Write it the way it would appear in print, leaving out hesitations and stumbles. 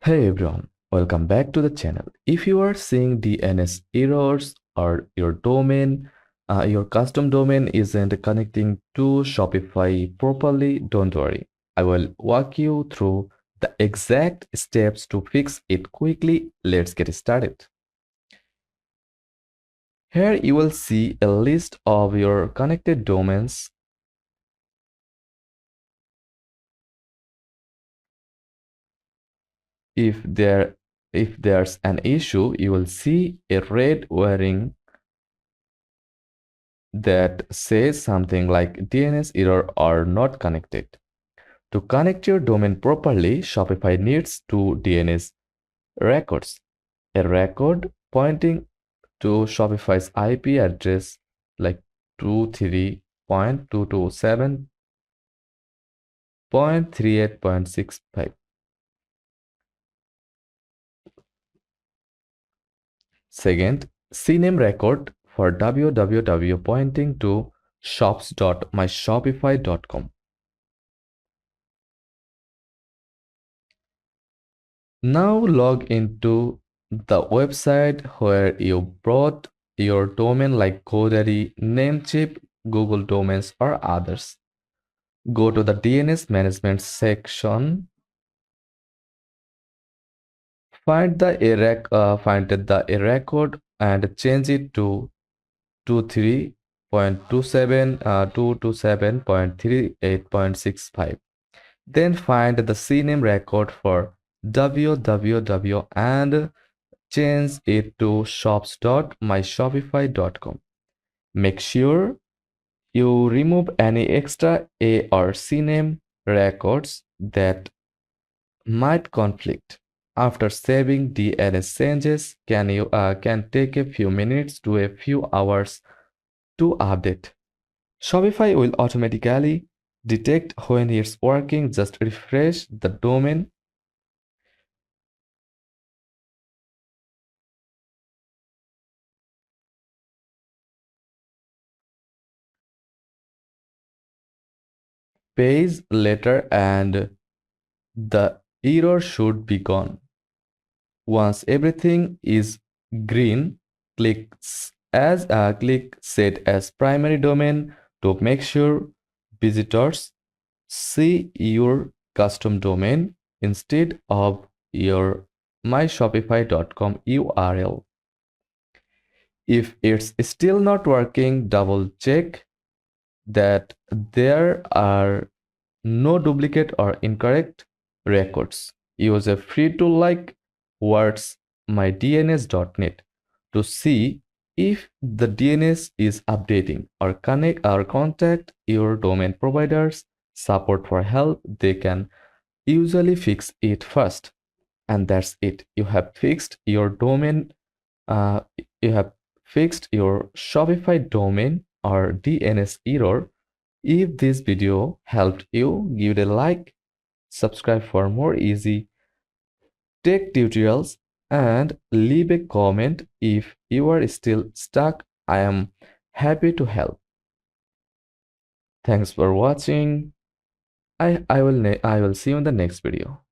Hey everyone, welcome back to the channel. If you are seeing DNS errors or your custom domain isn't connecting to Shopify properly, don't worry. I will walk you through the exact steps to fix it quickly. Let's get started. Here you will see a list of your connected domains. If there if there's an issue, you will see a red warning that says something like DNS error or not connected. To connect your domain properly, Shopify needs two DNS records. A record pointing to Shopify's IP address like 23.227.38.65. Second, CNAME record for www pointing to shops.myshopify.com. Now log into the website where you brought your domain like GoDaddy, Namecheap, Google Domains, or others. Go to the DNS management section. Find the record and change it to 23.27.227.38.65. Then find the CNAME record for www and change it to shops.myshopify.com. Make sure you remove any extra A or CNAME records that might conflict. After saving, DNS changes can take a few minutes to a few hours to update. Shopify will automatically detect when it's working. Just refresh the domain page later and the error should be gone. Once everything is green, click set as primary domain to make sure visitors see your custom domain instead of your myshopify.com URL. If it's still not working, double check that there are no duplicate or incorrect records. Use a free tool like wordsmydns.net to see if the DNS is updating or contact your domain provider's support for help. They can usually fix it first. And that's it. You have fixed your domain. You have fixed your Shopify domain or DNS error. If this video helped you, give it a like, subscribe for more easy tech tutorials, and leave a comment if you are still stuck. I am happy to help. Thanks for watching. I will see you in the next video.